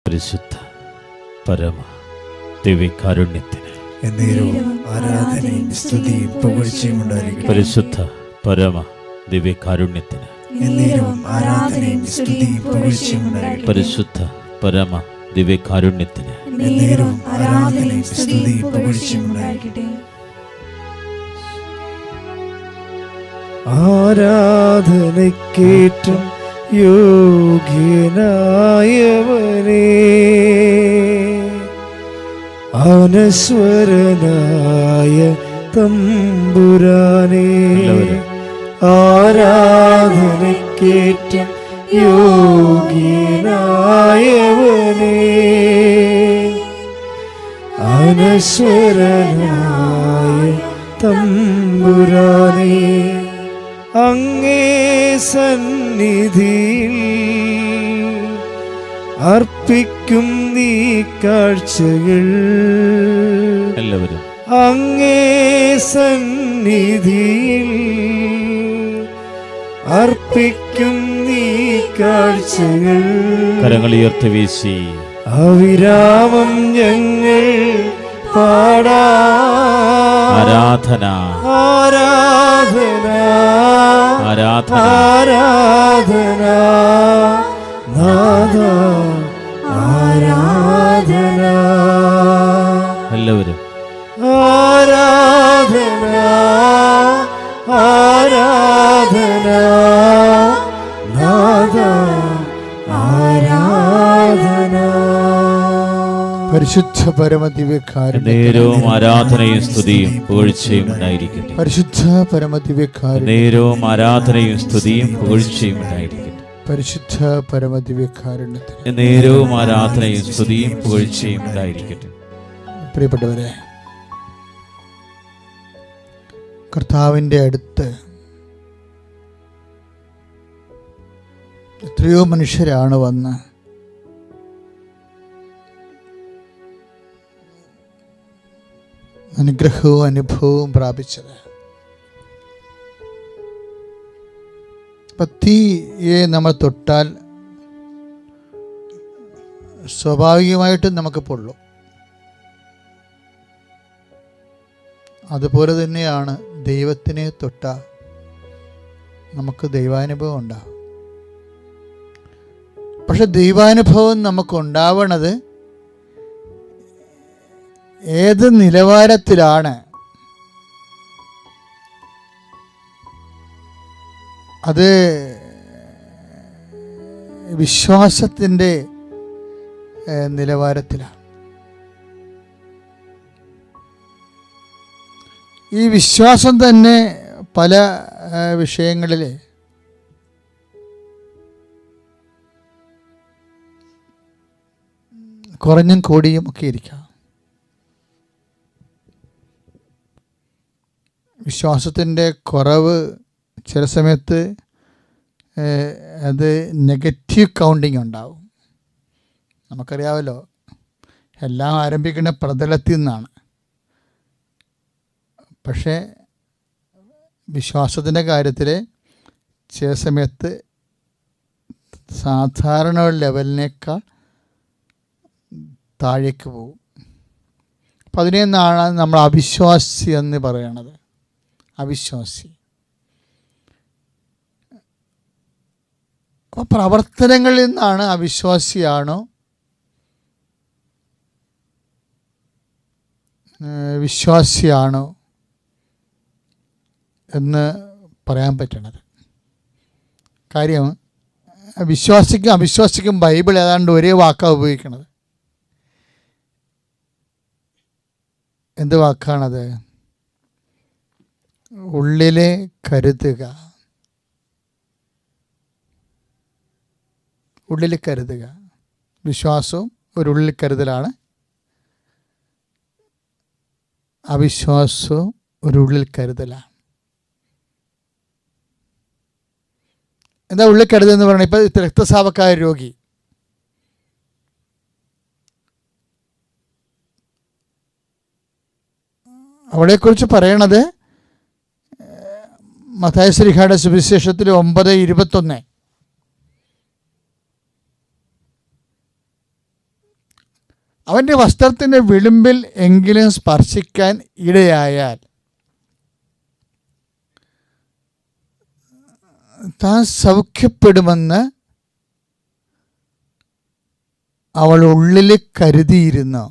പരിശുദ്ധ പരമ ദിവ്യകാരുണ്യത്തിന് ആരാധനയും സ്തുതിയും പുകഴ്ചയും ഉണ്ടായിരിക്കട്ടെ. പരിശുദ്ധ പരമ ദിവ്യകാരുണ്യത്തിന് ആരാധനയും സ്തുതിയും പുകഴ്ചയും ഉണ്ടായിരിക്കട്ടെ. പരിശുദ്ധ പരമ ദിവ്യകാരുണ്യത്തിന് ആരാധനയും സ്തുതിയും പുകഴ്ചയും ഉണ്ടായിരിക്കട്ടെ. ആരാധനയ്ക്കേറ്റം യോഗ്യനായവനേ, അനശ്വരനായ തമ്പുരാനേ, ആരാധനയ്ക്കേറ്റം യോഗ്യനായവനേ, അനശ്വരനായ തമ്പുരാനേ, അങ്ങേ സന്നിധിയിൽ അർപ്പിക്കും നീ കാഴ്ചകൾ. എല്ലാവരും അങ്ങേ സന്നിധിയിൽ അർപ്പിക്കും നീ കാഴ്ചകൾ. കരങ്ങൾ ഉയർത്തി വീശി അവിരാമം ഞങ്ങൾ പാടാ ആരാധന ആരാധന ആരാധന ആരാധന നാദ ആരാധന. എല്ലാവരും ആരാധന ആരാധന നാദ ആരാധന. പരിശുദ്ധ പരമദിവ്യകാരുണ്യവും ആരാധനയും സ്തുതിയും പുകഴ്ചയും ഉണ്ടായിരിക്കട്ടെ. പരിശുദ്ധ പരമദിവ്യകാരുണ്യം നേരവും ആരാധനയും സ്തുതിയും പുകഴ്ചയും ഉണ്ടായിരിക്കട്ടെ. പരിശുദ്ധ പരമദിവ്യകാരുണ്യത്തിന് നേരവും ആരാധനയും സ്തുതിയും പുകഴ്ചയും ഉണ്ടായിരിക്കട്ടെ. പ്രിയപ്പെട്ടവരെ, കർത്താവിൻ്റെ അടുത്ത് എത്രയോ മനുഷ്യരാണ് വന്ന് അനുഗ്രഹവും അനുഭവവും പ്രാപിച്ചത്. തീയെ നമ്മൾ തൊട്ടാൽ സ്വാഭാവികമായിട്ടും നമുക്ക് പൊള്ളും. അതുപോലെ തന്നെയാണ് ദൈവത്തിനെ തൊട്ടാൽ നമുക്ക് ദൈവാനുഭവം ഉണ്ടാവും. പക്ഷെ ദൈവാനുഭവം നമുക്കുണ്ടാവണത് ഏത് നിലവാരത്തിലാണ്? അത് വിശ്വാസത്തിൻ്റെ നിലവാരത്തിലാണ്. ഈ വിശ്വാസം തന്നെ പല വിഷയങ്ങളിൽ കുറഞ്ഞും കൂടിയും ഒക്കെ ഇരിക്കാം. വിശ്വാസത്തിൻ്റെ കുറവ് ചില സമയത്ത് അത് നെഗറ്റീവ് കൗണ്ടിങ് ഉണ്ടാവും. നമുക്കറിയാമല്ലോ, എല്ലാം ആരംഭിക്കുന്ന പ്രതലത്തിൽ നിന്നാണ്. പക്ഷേ വിശ്വാസത്തിൻ്റെ കാര്യത്തിൽ ചില സമയത്ത് സാധാരണ ലെവലിനേക്കാൾ താഴേക്ക് പോകും. അപ്പം അതിനെയാണ് നമ്മൾ അവിശ്വാസി എന്ന് പറയണത്. അവിശ്വാസി. അപ്പോൾ പ്രവർത്തനങ്ങളിൽ നിന്നാണ് അവിശ്വാസിയാണോ വിശ്വാസിയാണോ എന്ന് പറയാൻ പറ്റണത്. കാര്യം വിശ്വാസിക്കും അവിശ്വാസിക്കും ബൈബിൾ ഏതാണ്ട് ഒരേ വാക്കാണ് ഉപയോഗിക്കുന്നത്. എന്ത് വാക്കാണത്? ഉള്ളിലെ കരുതുക. ഉള്ളിൽ കരുതുക. വിശ്വാസവും ഒരു ഉള്ളിൽ കരുതലാണ്, അവിശ്വാസവും ഒരു ഉള്ളിൽ കരുതലാണ്. എന്താ ഉള്ളിൽ കരുതെന്ന് പറഞ്ഞാൽ, ഇപ്പോൾ രക്തസ്രാവക്കായ രോഗി അവളെക്കുറിച്ച് പറയണത് മത്തായി ശ്ലീഹായുടെ സുവിശേഷത്തിൽ 9:21. അവൻ്റെ വസ്ത്രത്തിൻ്റെ വിളിമ്പിൽ എങ്കിലും സ്പർശിക്കാൻ ഇടയായാൽ താൻ സൗഖ്യപ്പെടുമെന്ന് അവൾ ഉള്ളിൽ കരുതിയിരുന്നു.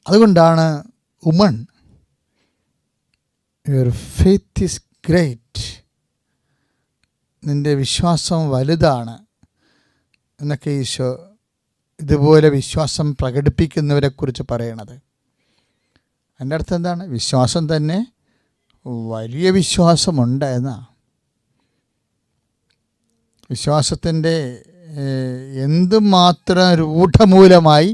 അതുകൊണ്ടാണ് woman, your faith is great, നിൻ്റെ വിശ്വാസം വലുതാണ് എന്നൊക്കെ ഈശോ ഇതുപോലെ വിശ്വാസം പ്രകടിപ്പിക്കുന്നവരെക്കുറിച്ച് പറയണത്. അതിൻ്റെ അർത്ഥം എന്താണ്? വിശ്വാസം തന്നെ വലിയ വിശ്വാസമുണ്ട് എന്നാണ്. വിശ്വാസത്തിൻ്റെ എന്തുമാത്രം രൂഢമൂലമായി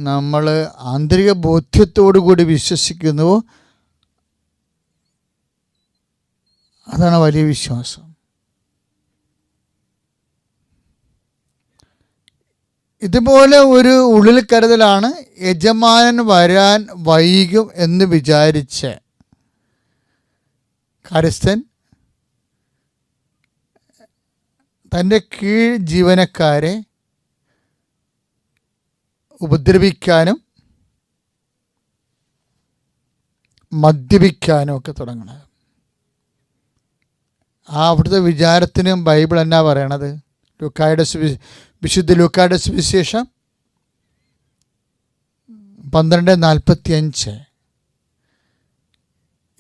നമ്മൾ ആന്തരിക ബോധ്യത്തോടു കൂടി വിശ്വസിക്കുന്നുവോ അതാണ് വലിയ വിശ്വാസം. ഇതുപോലെ ഒരു ഉള്ളിൽ കരുതലാണ് യജമാനൻ വരാൻ വൈകും എന്ന് വിചാരിച്ച് കാര്യസ്ഥൻ തൻ്റെ കീഴ് ജീവനക്കാരെ ഉപദ്രവിക്കാനും മദ്യപിക്കാനും ഒക്കെ തുടങ്ങണത്. അവിടുത്തെ വിചാരത്തിനും ബൈബിൾ എന്നാ പറയണത്? വിശുദ്ധ ലൂക്കായുടെ സുവിശേഷം 12:45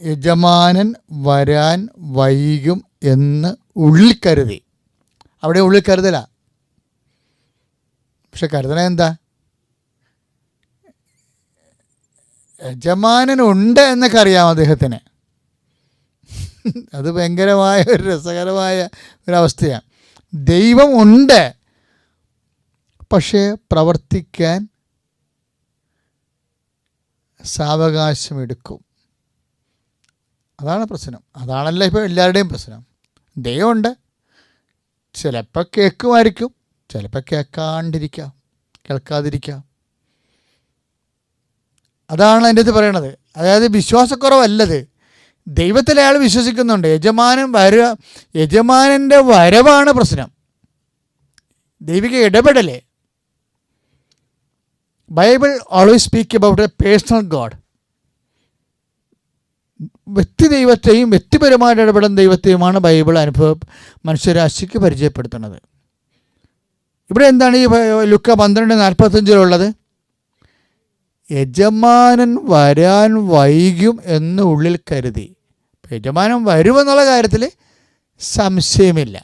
യജമാനൻ വരാൻ വൈകും എന്ന് ഉള്ളിൽ കരുതി. അവിടെ ഉള്ളിൽ കരുതല. പക്ഷെ കരുതണ എന്താ? യജമാനനുണ്ട് എന്നൊക്കെ അറിയാം അദ്ദേഹത്തിന്. അത് ഭയങ്കരമായ ഒരു രസകരമായ ഒരവസ്ഥയാണ്. ദൈവം ഉണ്ട്, പക്ഷേ പ്രവർത്തിക്കാൻ സാവകാശമെടുക്കും. അതാണ് പ്രശ്നം. അതാണല്ലോ ഇപ്പോൾ എല്ലാവരുടെയും പ്രശ്നം. ദൈവമുണ്ട്, ചിലപ്പോൾ കേൾക്കുമായിരിക്കും, ചിലപ്പോൾ കേൾക്കാതിരിക്കാം. അതാണ് അതിൻ്റെ അത് പറയണത്. അതായത് വിശ്വാസക്കുറവല്ലത്, ദൈവത്തിൽ അയാൾ വിശ്വസിക്കുന്നുണ്ട്. യജമാനൻ്റെ വരവാണ് പ്രശ്നം, ദൈവിക ഇടപെടലേ. Bible always speak about a personal God. വ്യക്തി ദൈവത്തെയും വ്യക്തിപരമായിട്ട് ഇടപെടുന്ന ദൈവത്തെയുമാണ് ബൈബിൾ മനുഷ്യരാശിക്ക് പരിചയപ്പെടുത്തുന്നത്. ഇവിടെ എന്താണ് ഈ ലുക്ക 12:45 യജമാനൻ വരാൻ വൈകും എന്ന് ഉള്ളിൽ കരുതി. യജമാനൻ വരുമെന്നുള്ള കാര്യത്തിൽ സംശയമില്ല.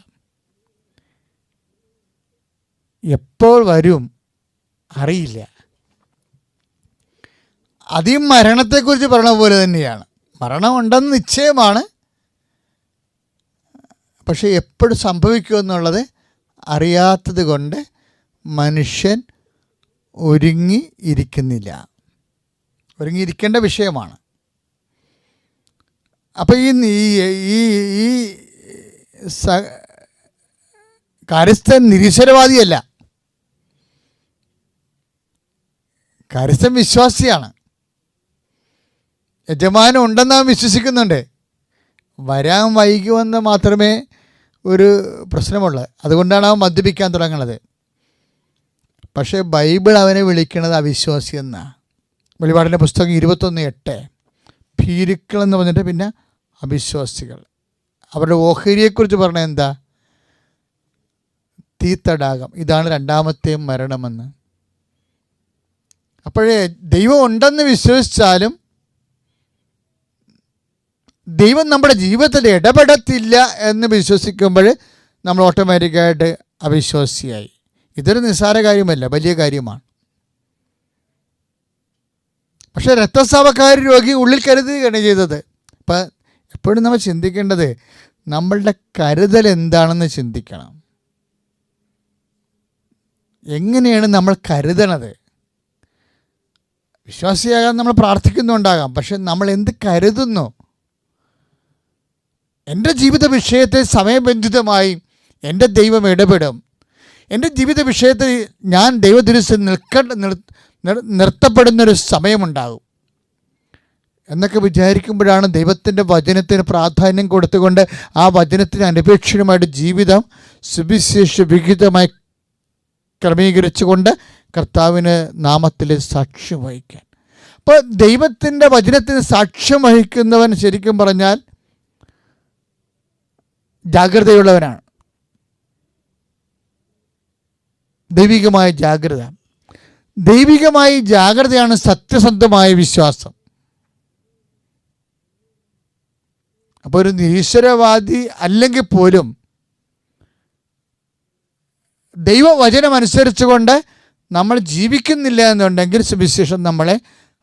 എപ്പോൾ വരും അറിയില്ല. അതും മരണത്തെക്കുറിച്ച് പറഞ്ഞ പോലെ തന്നെയാണ്. മരണമുണ്ടെന്ന് നിശ്ചയമാണ്, പക്ഷെ എപ്പോഴും സംഭവിക്കുമെന്നുള്ളത് അറിയാത്തത് കൊണ്ട് മനുഷ്യൻ ഒരുങ്ങിയിരിക്കേണ്ട വിഷയമാണ്. അപ്പോൾ ഈ കാര്യസ്ഥൻ നിരീശ്വരവാദിയല്ല, കാര്യസ്ഥൻ വിശ്വാസിയാണ്. യജമാനം ഉണ്ടെന്ന് അവൻ വിശ്വസിക്കുന്നുണ്ട്. വരാൻ വൈകുമെന്ന് മാത്രമേ ഒരു പ്രശ്നമുള്ളൂ. അതുകൊണ്ടാണ് അവൻ മദ്യപിക്കാൻ തുടങ്ങുന്നത്. പക്ഷേ ബൈബിൾ അവനെ വിളിക്കുന്നത് അവിശ്വാസി എന്നാണ്. വെളിപാടിൻ്റെ പുസ്തകം 21:8 ഭീരുക്കൾ എന്ന് പറഞ്ഞിട്ട് പിന്നെ അവിശ്വാസികൾ. അവരുടെ ഓഹരിയെക്കുറിച്ച് പറഞ്ഞത് എന്താ? തീത്തടാകം. ഇതാണ് രണ്ടാമത്തെ മരണമെന്ന്. അപ്പോഴേ ദൈവം ഉണ്ടെന്ന് വിശ്വസിച്ചാലും ദൈവം നമ്മുടെ ജീവിതത്തിൽ ഇടപെടത്തില്ല എന്ന് വിശ്വസിക്കുമ്പോൾ നമ്മൾ ഓട്ടോമാറ്റിക്കായിട്ട് അവിശ്വാസിയായി. ഇതൊരു നിസ്സാര കാര്യമല്ല, വലിയ കാര്യമാണ്. പക്ഷേ രക്തസ്രാവക്കാരി രോഗി ഉള്ളിൽ കരുതുകയാണ് ചെയ്തത്. അപ്പം എപ്പോഴും നമ്മൾ ചിന്തിക്കേണ്ടത് നമ്മളുടെ കരുതൽ എന്താണെന്ന് ചിന്തിക്കണം. എങ്ങനെയാണ് നമ്മൾ കരുതണത്? വിശ്വാസിയാകാൻ നമ്മൾ പ്രാർത്ഥിക്കുന്നുണ്ടാകാം, പക്ഷെ നമ്മൾ എന്ത് കരുതുന്നു? എൻ്റെ ജീവിത വിഷയത്തെ സമയബന്ധിതമായി എൻ്റെ ദൈവം ഇടപെടും. എൻ്റെ ജീവിത വിഷയത്തിൽ ഞാൻ ദൈവതിരുസിൽ നിർത്തപ്പെടുന്നൊരു സമയമുണ്ടാകും എന്നൊക്കെ വിചാരിക്കുമ്പോഴാണ് ദൈവത്തിൻ്റെ വചനത്തിന് പ്രാധാന്യം കൊടുത്തുകൊണ്ട് ആ വചനത്തിന് അനപേക്ഷിതമായിട്ട് ജീവിതം സുവിശേഷ വിഹിതമായി ക്രമീകരിച്ചുകൊണ്ട് കർത്താവിന് നാമത്തിൽ സാക്ഷ്യം വഹിക്കാൻ. അപ്പോൾ ദൈവത്തിൻ്റെ വചനത്തിന് സാക്ഷ്യം വഹിക്കുന്നവൻ ശരിക്കും പറഞ്ഞാൽ ജാഗ്രതയുള്ളവനാണ്. ദൈവികമായ ജാഗ്രത, ദൈവികമായ ജാഗ്രതയാണ് സത്യസന്ധമായ വിശ്വാസം. അപ്പോൾ ഒരു നിരീശ്വരവാദി അല്ലെങ്കിൽ പോലും ദൈവവചനം അനുസരിച്ചുകൊണ്ട് നമ്മൾ ജീവിക്കുന്നില്ല എന്നുണ്ടെങ്കിൽ സുവിശേഷം നമ്മളെ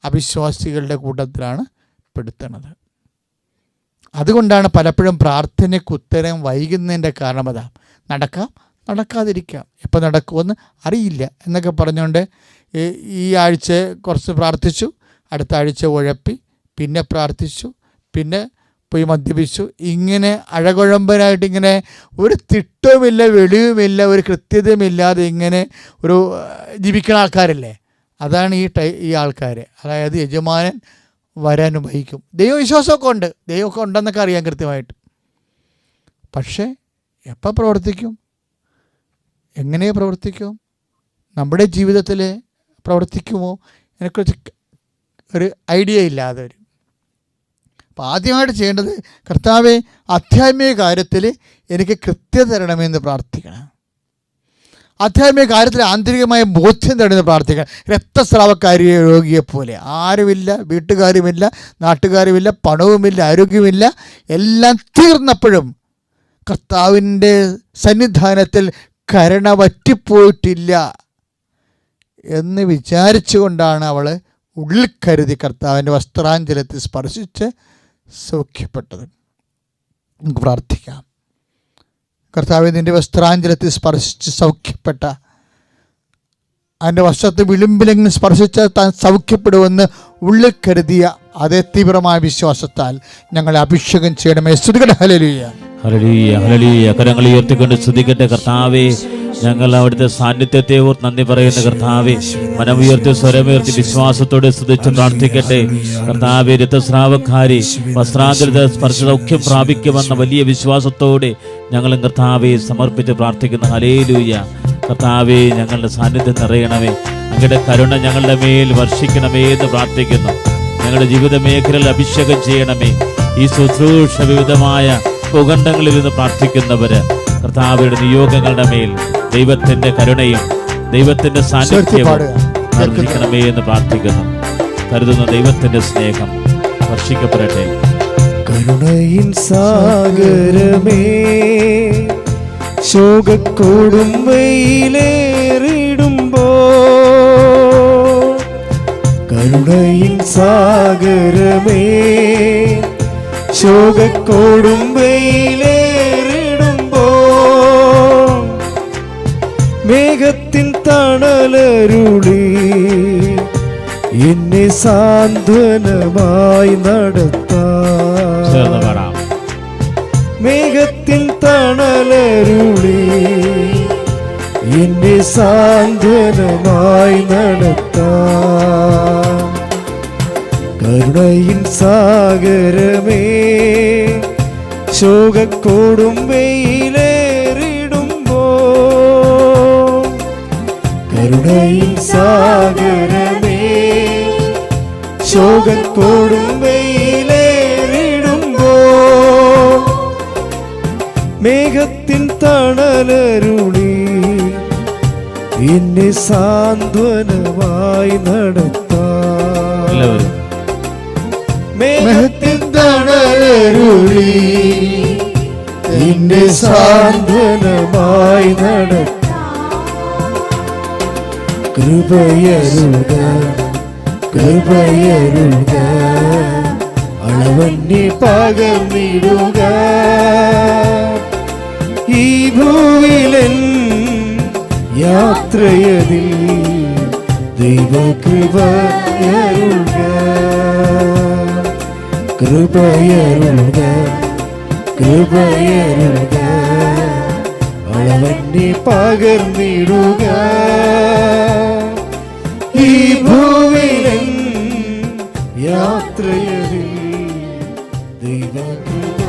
അവിശ്വാസികളുടെ കൂട്ടത്തിലാണ് പെടുത്തുന്നത്. അതുകൊണ്ടാണ് പലപ്പോഴും പ്രാർത്ഥനയ്ക്ക് ഉത്തരം വൈകുന്നതിൻ്റെ കാരണം അതാ. നടക്കാം, നടക്കാതിരിക്കാം, എപ്പോൾ നടക്കുമെന്ന് അറിയില്ല എന്നൊക്കെ പറഞ്ഞുകൊണ്ട് ഈ ആഴ്ച കുറച്ച് പ്രാർത്ഥിച്ചു, അടുത്ത ആഴ്ച ഉഴപ്പി, പിന്നെ പ്രാർത്ഥിച്ചു, പിന്നെ പോയി മദ്യപിച്ചു. ഇങ്ങനെ അഴകുഴമ്പനായിട്ട് ഇങ്ങനെ ഒരു തിട്ടവുമില്ല, വെളിവുമില്ല, ഒരു കൃത്യതയുമില്ലാതെ ഇങ്ങനെ ഒരു ജീവിക്കുന്ന ആൾക്കാരല്ലേ. അതാണ് ഈ ആൾക്കാർ. അതായത് യജമാനൻ വരാനും വഹിക്കും. ദൈവവിശ്വാസമൊക്കെ ഉണ്ട്, ദൈവമൊക്കെ ഉണ്ടെന്നൊക്കെ അറിയാം കൃത്യമായിട്ട്. പക്ഷേ എപ്പോൾ പ്രവർത്തിക്കും, എങ്ങനെ പ്രവർത്തിക്കും, നമ്മുടെ ജീവിതത്തിൽ പ്രവർത്തിക്കുമോ എന്നെക്കുറിച്ച് ഒരു ഐഡിയ ഇല്ലാതെ വരും. അപ്പോൾ ആദ്യമായിട്ട് ചെയ്യേണ്ടത്, കർത്താവെ ആധ്യാത്മിക കാര്യത്തിൽ എനിക്ക് കൃത്യത തരണമെന്ന് പ്രാർത്ഥിക്കണം. ആധ്യാത്മിക കാര്യത്തിൽ ആന്തരികമായ ബോധ്യം തരണമെന്ന് പ്രാർത്ഥിക്കണം. രക്തസ്രാവക്കാരി രോഗിയെപ്പോലെ ആരുമില്ല, വീട്ടുകാരുമില്ല, നാട്ടുകാരുമില്ല, പണവുമില്ല, ആരോഗ്യമില്ല, എല്ലാം തീർന്നപ്പോഴും കർത്താവിൻ്റെ സന്നിധാനത്തിൽ കരുണ വറ്റിപ്പോയിട്ടില്ല എന്ന് വിചാരിച്ചുകൊണ്ടാണ് അവൾ ഉള്ളിൽ കരുതി കർത്താവിൻ്റെ വസ്ത്രാഞ്ചലത്തിൽ സ്പർശിച്ച് സൗഖ്യപ്പെട്ടത്. നമുക്ക് പ്രാർത്ഥിക്കാം. കർത്താവേ, നിൻ്റെ വസ്ത്രാഞ്ചലത്തിൽ സ്പർശിച്ച് സൗഖ്യപ്പെട്ട, അതിൻ്റെ വസ്ത്രത്തെ വിളിമ്പിലെങ്കിലും സ്പർശിച്ച് താൻ സൗഖ്യപ്പെടുമെന്ന് ഉള്ളിൽ കരുതിയ അതേ തീവ്രമായ വിശ്വാസത്താൽ ഞങ്ങളെ അഭിഷേകം ചെയ്യണമേ. സ്തുതിക്കട്ടെ. Hallelujah, hallelujah, hallelujah. കരങ്ങൾ ഉയർത്തിക്കൊണ്ട് സ്തുതിക്കട്ടെ. കർത്താവേ, ഞങ്ങൾ അവിടുത്തെ സാന്നിധ്യത്തെ ഓർത്ത് നന്ദി പറയുന്ന കർത്താവേ, മനമുയർത്തി സ്വരമുയർത്തി വിശ്വാസത്തോടെ സ്തുതിച്ച് പ്രാർത്ഥിക്കട്ടെ. കർത്താവേ, രക്തസ്രാവക്കാരി വസ്ത്രാന്തരത്തെ സ്പർശ സൗഖ്യം പ്രാപിക്കുമെന്ന വലിയ വിശ്വാസത്തോടെ ഞങ്ങളും കർത്താവെ സമർപ്പിച്ച് പ്രാർത്ഥിക്കുന്നു. ഹല്ലേലൂയ. കർത്താവേ, ഞങ്ങളുടെ സാന്നിധ്യം നിറയണമേ, അങ്ങയുടെ കരുണ ഞങ്ങളുടെ മേൽ വർഷിക്കണമേ എന്ന് പ്രാർത്ഥിക്കുന്നു. ഞങ്ങളുടെ ജീവിത മേഖലയിൽ അഭിഷേകം ചെയ്യണമേ. ഈ ശുശ്രൂഷ വിവിധമായ ഭൂഖണ്ഡങ്ങളിൽ നിന്ന് പ്രാർത്ഥിക്കുന്നവര് കർത്താവയുടെ നിയോഗങ്ങളുടെ മേൽ ദൈവത്തിന്റെ കരുണയും ദൈവത്തിന്റെ സാന്നിധ്യവും വർഷിക്കണമേ എന്ന് പ്രാർത്ഥിക്കുന്നു. കരുതുന്ന ദൈവത്തിന്റെ സ്നേഹം വർഷിക്കപ്പെടട്ടെ. കരുണയിൻ സാഗരമേ, ശോകക്കോടും വെയിലേറിടുമ്പോ, കരുണയിൻ സാഗരമേ, ശോകക്കോടും വെയിലേറിടുമ്പോ, മേഘത്തിൻ തണലരുളി എന്നെ സാന്ത്വനമായി നടത്താം. മേഘത്തിൻ തണലരുളി എന്നെ സാന്ത്വനമായി നടത്താം. കരുണയിൻ സാഗരമേ, ശോകക്കോടും വെയിലേറിടുമ്പോ, കരുണയിൻ സാഗരമേ, ശോകക്കോടും വെയിലേറിടുമ്പോ, മേഘത്തിൻ തണലരുളി എന്നെ സാന്ത്വനമായി നടത്താം. മേഘത്തിൻ തണലരുളി എന്നെ സാന്ത്വനമായി നടത്താം. കൃപയരുക, കൃപയരുക, അളവന്യെ പകർന്നിടുക. ഈ ഭൂവിലൻ യാത്രയതിൽ ദൈവകൃപയരുക, കൃപയരുക, കൃപയരുക, അളവന്നെ പകർന്നിടുക. ഈ ഭൂവിലൻ യാത്രയിൽ ദൈവകൃപ.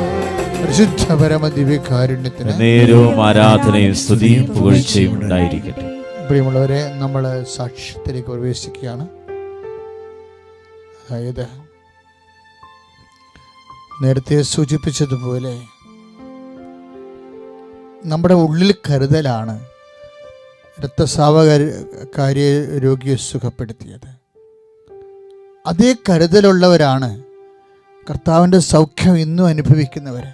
പരിശുദ്ധ പരമ ദിവ്യകാരുണ്യത്തിന് നേരവും ആരാധനയും സ്തുതിയും പുകഴ്ചയും ഉണ്ടായിരിക്കട്ടെ. പ്രിയമുള്ളവരെ, നമ്മൾ സാക്ഷ്യത്തിലേക്ക് പ്രവേശിക്കുകയാണ്. അതായത് നേരത്തെ സൂചിപ്പിച്ചതുപോലെ നമ്മുടെ ഉള്ളിൽ കരുതലാണ് രക്തസ്രാവകാരിയെ രോഗിയെ സുഖപ്പെടുത്തിയത്. അതേ കരുതലുള്ളവരാണ് കർത്താവിൻ്റെ സൗഖ്യം ഇന്നും അനുഭവിക്കുന്നവർ.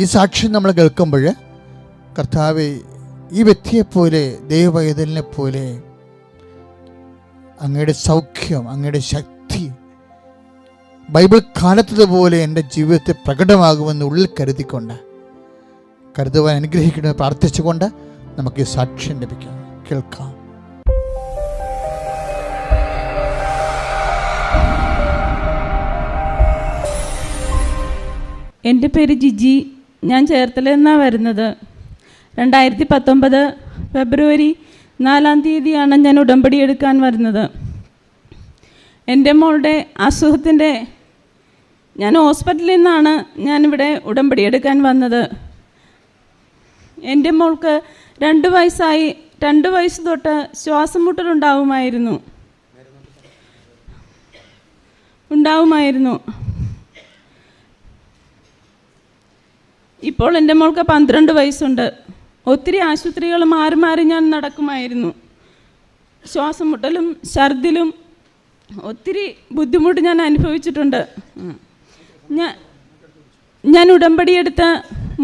ഈ സാക്ഷ്യം നമ്മൾ കേൾക്കുമ്പോൾ കർത്താവെ, ഈ വ്യക്തിയെപ്പോലെ, ദൈവവൈതലിനെ പോലെ അങ്ങയുടെ സൗഖ്യം, അങ്ങയുടെ ശക്തി ബൈബിൾ കാലത്തതുപോലെ എൻ്റെ ജീവിതത്തെ പ്രകടമാകുമെന്ന് ഉള്ളിൽ കരുതുവാൻ അനുഗ്രഹിക്കണമെന്ന് പ്രാർത്ഥിച്ചുകൊണ്ട് നമുക്ക് ഈ സാക്ഷ്യം ലഭിക്കാം. കേൾക്കാം. എൻ്റെ പേര് ജിജി. ഞാൻ ചേർത്തലയിൽ നിന്നാണ് വരുന്നത്. 2019 ഫെബ്രുവരി 4-ാം തീയതിയാണ് ഞാൻ ഉടമ്പടി എടുക്കാൻ വരുന്നത്. എൻ്റെ മോളുടെ അസുഖത്തിൻ്റെ ഞാൻ ഹോസ്പിറ്റലിൽ നിന്നാണ് ഞാനിവിടെ ഉടമ്പടി എടുക്കാൻ വന്നത്. എൻ്റെ മോൾക്ക് 2 വയസ്സായി. 2 വയസ്സ് തൊട്ട് ശ്വാസം മുട്ടലുണ്ടാവുമായിരുന്നു. ഇപ്പോൾ എൻ്റെ മോൾക്ക് 12 വയസ്സുണ്ട്. ഒത്തിരി ആശുപത്രികൾ മാറി മാറി ഞാൻ നടക്കുമായിരുന്നു. ശ്വാസം മുട്ടലും ഛർദിലും ഒത്തിരി ബുദ്ധിമുട്ട് ഞാൻ അനുഭവിച്ചിട്ടുണ്ട്. ഞാൻ ഉടമ്പടിയെടുത്ത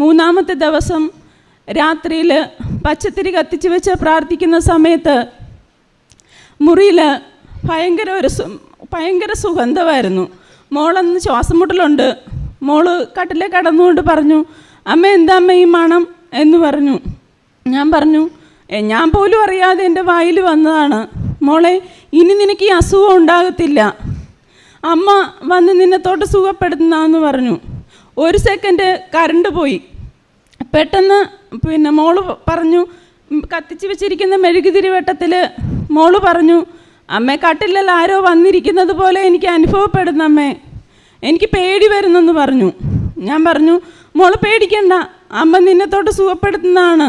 3-ാമത്തെ ദിവസം രാത്രിയിൽ പച്ചത്തിരി കത്തിച്ച് വെച്ച് പ്രാർത്ഥിക്കുന്ന സമയത്ത് മുറിയിൽ ഭയങ്കര സുഗന്ധമായിരുന്നു. മോളന്ന് ശ്വാസം മുട്ടലുണ്ട്. മോള് കട്ടിലെ കടന്നുകൊണ്ട് പറഞ്ഞു, അമ്മ എന്താ അമ്മ ഈ മണം എന്ന് പറഞ്ഞു. ഞാൻ പറഞ്ഞു, ഞാൻ പോലും അറിയാതെ എൻ്റെ വായിൽ വന്നതാണ്. മോളെ, ഇനി നിനക്ക് ഈ അസുഖം ഉണ്ടാകത്തില്ല, അമ്മ വന്ന് നിന്നെ തൊട്ട് സുഖപ്പെടുത്തുന്നതെന്ന് പറഞ്ഞു. 1 സെക്കൻഡ് കറണ്ട് പോയി. പെട്ടെന്ന് മോള് പറഞ്ഞു, കത്തിച്ച് വെച്ചിരിക്കുന്ന മെഴുകുതിരി വെട്ടത്തിൽ മോള് പറഞ്ഞു, അമ്മേ കട്ടിലിൽ ആരോ വന്നിരിക്കുന്നത് പോലെ എനിക്ക് അനുഭവപ്പെടുന്നു അമ്മേ, എനിക്ക് പേടി വരുന്നെന്ന് പറഞ്ഞു. ഞാൻ പറഞ്ഞു, മോള് പേടിക്കണ്ട, അമ്മ നിന്നെ തൊട്ട് സുഖപ്പെടുത്തുന്നതാണ്.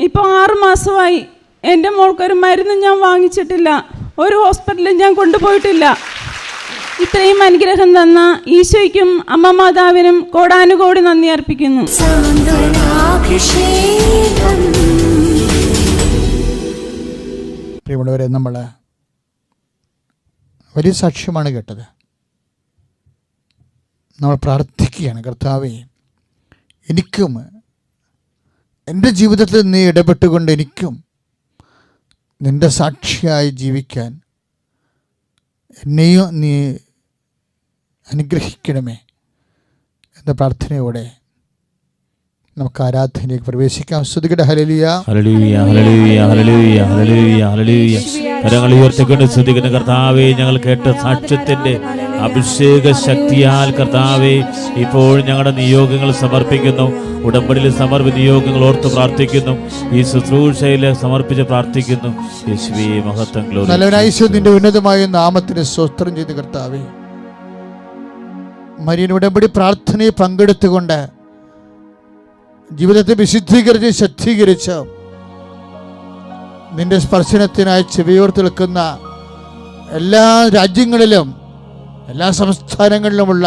ഇപ്പോൾ 6 മാസമായി. എൻ്റെ മോൾക്കൊരു മരുന്ന് ഞാൻ വാങ്ങിച്ചിട്ടില്ല, ഒരു ഹോസ്പിറ്റലിൽ ഞാൻ കൊണ്ടുപോയിട്ടില്ല. ഇത്രയും അനുഗ്രഹം തന്ന ഈശോയ്ക്കും അമ്മ മാതാവിനും കോടാനുകോടി നന്ദി അർപ്പിക്കുന്നു. പ്രിയമുള്ളവരെ, നമ്മൾ വലിയ സാക്ഷ്യമാണ് കേട്ടത്. നമ്മൾ പ്രാർത്ഥിക്കുകയാണ്, കർത്താവേ, എനിക്കും എൻ്റെ ജീവിതത്തിൽ നീ ഇടപെട്ടുകൊണ്ട് എനിക്കും നിൻ്റെ സാക്ഷിയായി ജീവിക്കാൻ എന്നെയും നീ അനുഗ്രഹിക്കണമേ എന്ന പ്രാർത്ഥനയോടെ നമുക്ക് ആരാധനയിലേക്ക് പ്രവേശിക്കാം. സ്തുതിക്കട്ടെ. Hallelujah, hallelujah, hallelujah, hallelujah, hallelujah, hallelujah. കരങ്ങൾ ഉയർത്തിക്കൊണ്ട് സ്തുതിക്കുന്ന കർത്താവേ, ഞങ്ങൾ കേട്ട സാക്ഷ്യത്തിന്റെ അഭിഷേക ശക്തിയാൽ കർത്താവേ, ഇപ്പോൾ ഞങ്ങളുടെ നിയോഗങ്ങൾ സമർപ്പിക്കുന്നു. ഉടമ്പടിയിൽ സമർപ്പിച്ച നിയോഗങ്ങൾ ഓർത്ത് പ്രാർത്ഥിക്കുന്നു. ഈ ശുശ്രൂഷയിൽ സമർപ്പിച്ച് പ്രാർത്ഥിക്കുന്നു. യേശുവേ, മഹത്വം. നിന്റെ ഉന്നതമായ നാമത്തിന് സ്തോത്രം ചെയ്ത് കർത്താവേ, മരിയൻ ഉടമ്പടി പ്രാർത്ഥനയിൽ പങ്കെടുത്തുകൊണ്ട് ജീവിതത്തെ വിശുദ്ധീകരിച്ച് ശക്തീകരിച്ച് നിന്റെ സ്പർശനത്തിനായി ചെവിയോർത്ത് നിൽക്കുന്ന എല്ലാ രാജ്യങ്ങളിലും എല്ലാ സംസ്ഥാനങ്ങളിലുമുള്ള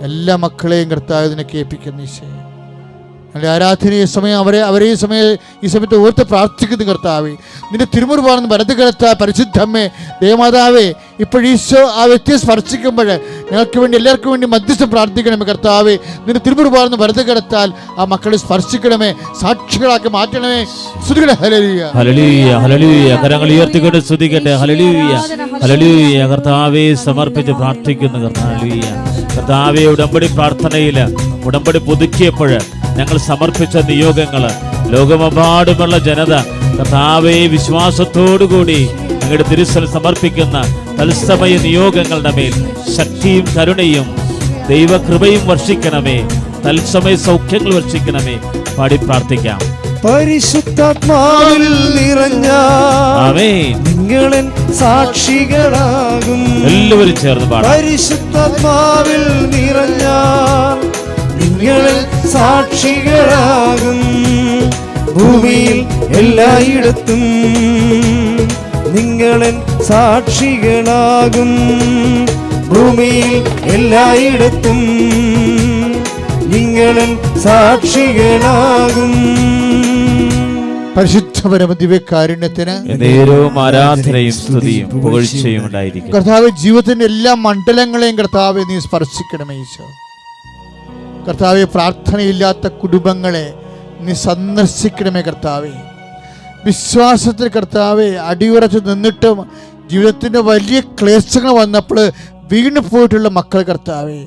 എല്ലാ മക്കളെയും കർത്താവ് നിനക്ക് ഏൽപ്പിക്കുന്നു. ഈശോയെ, ഞങ്ങളുടെ ആരാധനീയ സമയം അവരെ ഈ സമയത്ത് ഓർത്ത് പ്രാർത്ഥിക്കുന്നു. കർത്താവേ, നിന്റെ തിരുമുറുപാണെന്ന് വലത് കിടത്ത പരിശുദ്ധമ്മേ, ദേവമാതാവേ, ഇപ്പോഴീശോ ആ വ്യക്തിയെ സ്പർശിക്കുമ്പോൾ ഞങ്ങൾക്ക് വേണ്ടി എല്ലാവർക്കും വേണ്ടി മധ്യസ്ഥം പ്രാർത്ഥിക്കണമേ. കർത്താവേ, നിന്റെ തിരുമുറുപാണെന്ന് വലത് കിടത്താൽ ആ മക്കളെ സ്പർശിക്കണമേ, സാക്ഷികളാക്കി മാറ്റണമേ. Hallelujah, hallelujah, hallelujah. കരങ്ങൾ ഉയർത്തിക്കൊണ്ട് സ്തുതിക്കട്ടെ. Hallelujah, hallelujah. കർത്താവേ, സമർപ്പിച്ച് പ്രാർത്ഥിക്കുന്നു. കർത്താവേ, ഉടമ്പടി പ്രാർത്ഥനയിൽ ഉടമ്പടി പുതുക്കിയപ്പോൾ ഞങ്ങൾ സമർപ്പിച്ച നിയോഗങ്ങൾ ലോകമെമ്പാടുമുള്ള ജനത കർത്താവേ വിശ്വാസത്തോടുകൂടി അങ്ങയുടെ തിരുസൽ സമർപ്പിക്കുന്ന തത്സമയ നിയോഗങ്ങളുടെ മേൽ ശക്തിയും കരുണയും ദൈവകൃപയും വർഷിക്കണമേ. തത്സമയ സൗഖ്യങ്ങൾ വർഷിക്കണമേ. പാടി പ്രാർത്ഥിക്കാം. പരിശുദ്ധാത്മാവിൽ നിറഞ്ഞ ആമേൻ. നിങ്ങളൻ സാക്ഷികളാകും. എല്ലാവരും ചേർന്ന് പാടാം. പരിശുദ്ധാത്മാവിൽ നിറഞ്ഞ നിങ്ങളൻ സാക്ഷികളാകും. ഭൂമിയിൽ എല്ലായിടത്തും നിങ്ങളൻ സാക്ഷികളാകും. ഭൂമിയിൽ എല്ലായിടത്തും നിങ്ങളൻ സാക്ഷികളാകും. പരിശുദ്ധ പരമദിവ്യകാരുണ്യത്തിന് നേരവും ആരാധനയും സ്തുതിയും പുകഴ്ചയും ഉണ്ടായിരിക്കും. കർത്താവ് ജീവിതത്തിന്റെ എല്ലാ മണ്ഡലങ്ങളെയും കർത്താവെ നീ സ്പർശിക്കണമേ ഈശോ. കർത്താവെ പ്രാർത്ഥനയില്ലാത്ത കുടുംബങ്ങളെ നീ സന്ദർശിക്കണമേ കർത്താവെ. വിശ്വാസത്തിൽ കർത്താവെ അടിയുറച്ച് നിന്നിട്ടും ജീവിതത്തിന്റെ വലിയ ക്ലേശങ്ങൾ വന്നപ്പോൾ വീണു പോയിട്ടുള്ള മക്കൾ കർത്താവെ,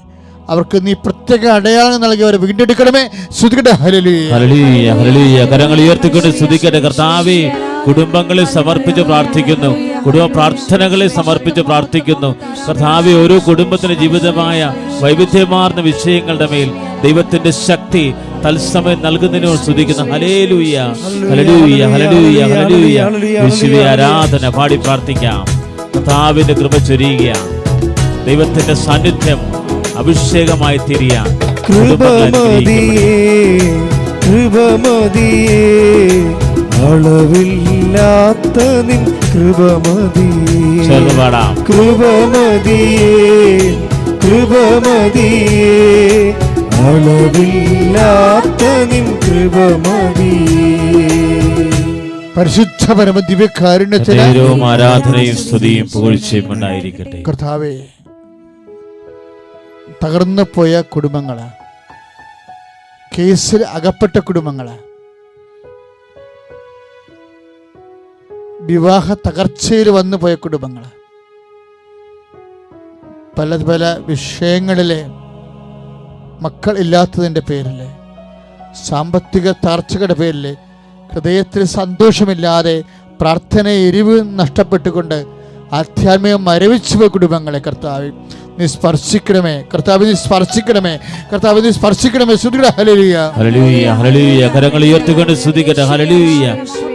അവർക്ക് നീ പ്രത്യേക അടയാളം നൽകി അവരെ വീണ്ടെടുക്കണമേ. സ്തുതിക്കട്ടെ. Hallelujah, hallelujah, hallelujah. കരങ്ങൾ ഉയർത്തിക്കൊണ്ട് സ്തുതിക്കട്ടെ. കർത്താവേ, കുടുംബങ്ങളെ സമർപ്പിച്ച് പ്രാർത്ഥിക്കുന്നു, കുടുംബ പ്രാർത്ഥനകളെ സമർപ്പിച്ച് പ്രാർത്ഥിക്കുന്നു. കർത്താവേ, ഓരോ കുടുംബത്തിന്റെ ജീവിതമായ വൈവിധ്യമാർന്ന വിഷയങ്ങളുടെ മേൽ ദൈവത്തിന്റെ ശക്തി തത്സമയം നൽകുന്നതിനോട് സ്തുതിക്കുന്നു. Hallelujah, hallelujah, hallelujah, hallelujah. യേശുവേ ആരാധന. പാടി പ്രാർത്ഥിക്കാം. കർത്താവിന്റെ കൃപ ചൊരിയുകയാണ്. ദൈവത്തിന്റെ സാന്നിധ്യം അഭിഷേകമായി തീരാൻ കൃപമതിയേ, കൃപമതിയേ, അളവില്ലാത്ത നിൻ കൃപമതിയേ. ചേർന്ന് പാടാം. കൃപമതിയേ, കൃപമതിയേ, അളവില്ലാത്ത നിൻ കൃപമതിയേ. പരിശുദ്ധ പരമദിവ്യകാരുണ്യത്തിന് നേരവും ആരാധനയും സ്തുതിയും പുകഴ്ചയും ഉണ്ടായിരിക്കട്ടെ. കർത്താവേ, തകർന്നു പോയ കുടുംബങ്ങള്, കേസിൽ അകപ്പെട്ട കുടുംബങ്ങള്, വിവാഹ തകർച്ചയിൽ വന്നു പോയ കുടുംബങ്ങള്, പല പല വിഷയങ്ങളിലെ മക്കൾ ഇല്ലാത്തതിൻ്റെ പേരിൽ, സാമ്പത്തിക തകർച്ചയുടെ പേരിൽ ഹൃദയത്തിൽ സന്തോഷമില്ലാതെ പ്രാർത്ഥന എരിവ് നഷ്ടപ്പെട്ടുകൊണ്ട് ആധ്യാത്മികം മരവിച്ചു പോയ കുടുംബങ്ങളെ കർത്താവ് നീ സ്പർശിക്കണമേ. കർത്താവ് നീ സ്പർശിക്കണമേ. കർത്താവ് നീ സ്പർശിക്കണമേ. സ്തുതിക്കട്ടെ. Hallelujah, hallelujah, hallelujah. കരങ്ങൾ ഉയർത്തിക്കൊണ്ട് സ്തുതിക്കട്ടെ. Hallelujah,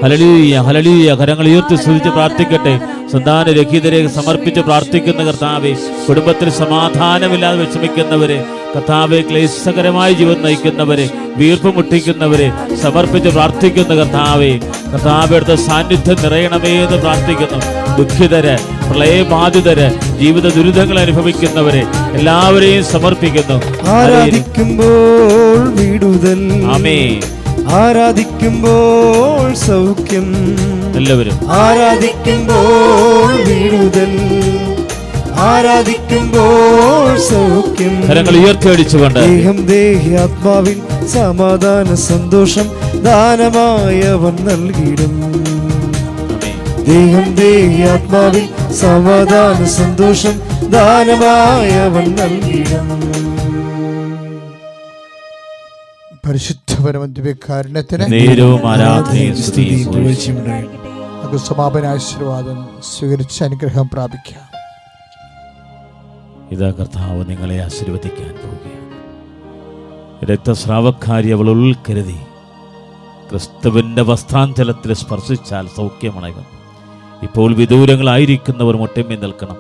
hallelujah, hallelujah. കരങ്ങൾ ഉയർത്തി സ്തുതിച്ച് പ്രാർത്ഥിക്കട്ടെ. സന്താന രഹിതരെ സമർപ്പിച്ച് പ്രാർത്ഥിക്കുന്ന കർത്താവെ, കുടുംബത്തിൽ സമാധാനമില്ലാതെ വിഷമിക്കുന്നവരെ, കർത്താവെ, ക്ലേശകരമായ ജീവിതം നയിക്കുന്നവരെ, വീർപ്പ് മുട്ടിക്കുന്നവരെ സമർപ്പിച്ച് പ്രാർത്ഥിക്കുന്ന കർത്താവെ, കർത്താവയുടെ സാന്നിധ്യം നിറയണമേ എന്ന് പ്രാർത്ഥിക്കുന്നു. ദുഃഖിതര്, പ്രളയബാധിതര്, ജീവിത ദുരിതങ്ങൾ അനുഭവിക്കുന്നവരെ എല്ലാവരെയും സമർപ്പിക്കുന്നു. ആരാധിക്കുമ്പോൾ വിടുതൽ, ആമേൻ. ആരാധിക്കുമ്പോൾ സൗഖ്യം, എല്ലാവരും ആരാധിക്കുമ്പോൾ വിടുതൽ, ആരാധിക്കുമ്പോൾ സൗഖ്യം. കരങ്ങൾ ഉയർത്തി അടിച്ചുകൊണ്ട് ദേഹം ദേഹാത്മാവിൽ സമാധാന സന്തോഷം ദാനമായവൻ നൽകിടും. ദേഹം ദേഹാത്മാവിൽ സമാധാന സന്തോഷം ദാനമായവൻ നൽകിടും. പരിശുദ്ധ പരമദിവ്യകാരുണ്യത്തിന് നേരവും ആരാധനയും സ്തുതിയും പുകഴ്ചയും നമുക്ക് സമാപന ആശീർവാദം സ്വീകരിച്ച് അനുഗ്രഹം പ്രാപിക്കാം. ഇതാ കർത്താവ് നിങ്ങളെ ആശീർവദിക്കാൻ പോവുകയാണ്. രക്തസ്രാവക്കാരി അവൾ ഉൾക്കരുതി ക്രിസ്തുവിന്റെ വസ്ത്രാഞ്ചലത്തിൽ സ്പർശിച്ചാൽ സൗഖ്യമണയും. ഇപ്പോൾ വിദൂരങ്ങളായിരിക്കുന്നവർ മുട്ടമ്മി നിൽക്കണം.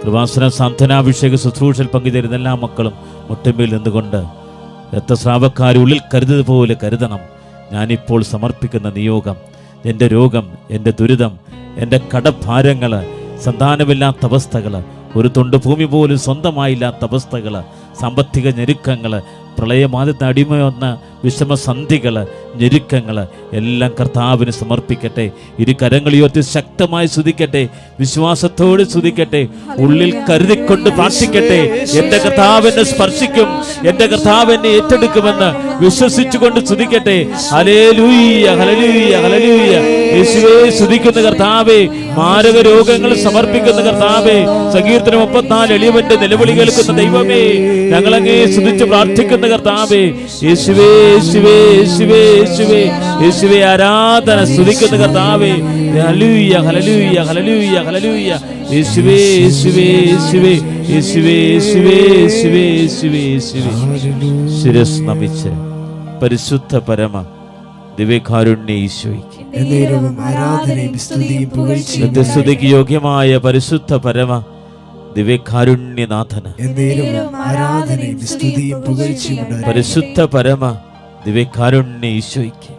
കൃപാസന സാന്ത്വനാഭിഷേക ശുശ്രൂഷയിൽ പങ്കുചേരുന്ന എല്ലാ മക്കളും മുട്ടമ്മിൽ നിന്നുകൊണ്ട് രക്തസ്രാവക്കാരി ഉള്ളിൽ കരുതുപോലെ കരുതണം. ഞാനിപ്പോൾ സമർപ്പിക്കുന്ന നിയോഗം, എൻ്റെ രോഗം, എൻ്റെ ദുരിതം, എൻ്റെ കടഭാരങ്ങൾ, സന്താനമില്ലാത്ത അവസ്ഥകൾ, ഒരു തൊണ്ട് ഭൂമി പോലും സ്വന്തമായില്ലാത്ത അവസ്ഥകൾ, സാമ്പത്തിക ഞെരുക്കങ്ങൾ, പ്രളയമാദ്യത്തെ അടിമയൊന്ന വിഷമസന്ധികൾ, ഞെരുക്കങ്ങൾ എല്ലാം കർത്താവിന് സമർപ്പിക്കട്ടെ. ഇരു കരങ്ങൾ ഉയർത്തി ശക്തമായി സ്തുതിക്കട്ടെ, വിശ്വാസത്തോട് സ്തുതിക്കട്ടെ, ഉള്ളിൽ കരുതിക്കൊണ്ട് പ്രാർത്ഥിക്കട്ടെ. എൻ്റെ കർത്താവ് എന്നെ സ്പർശിക്കും, എൻ്റെ കർത്താവ് എന്നെ ഏറ്റെടുക്കുമെന്ന് വിശ്വസിച്ചുകൊണ്ട് സ്തുതിക്കട്ടെ. Hallelujah, hallelujah, hallelujah. യേശുവേ സ്തുതിക്കുന്ന കർത്താവേ, മാരക രോഗങ്ങൾ സമർപ്പിക്കുന്ന കർത്താവേ, സങ്കീർത്തനം 34 എളിയവന്റെ നിലവിളി കേൾക്കുന്ന ദൈവമേ, ഞങ്ങളങ്ങേ സ്തുതിച്ച് പ്രാർത്ഥിക്കുന്ന കർത്താവേ, യേശുവേ, യേശുവേ, യേശുവേ, യേശുവേ യേശുവേ ആരാധന സ്തുതിക്കുന്ന കർത്താവേ. Hallelujah hallelujah hallelujah hallelujah. യേശുവേ യേശുവേ യേശുവേ യേശുവേ യേശുവേ യേശുവേ യേശുവേ യേശുവേ. ശിരസ് നമിച്ച് പരിശുദ്ധ പരമ ദിവ്യകാരുണ്യ ഈശോയ്ക്ക് നിത്യസ്തുതിക്ക് യോഗ്യമായ പരിശുദ്ധ പരമ ദിവ്യകാരുണ്യനാഥന് പരിശുദ്ധ പരമ ദിവ്യകാരുണ്യ ഈശോയ്ക്ക്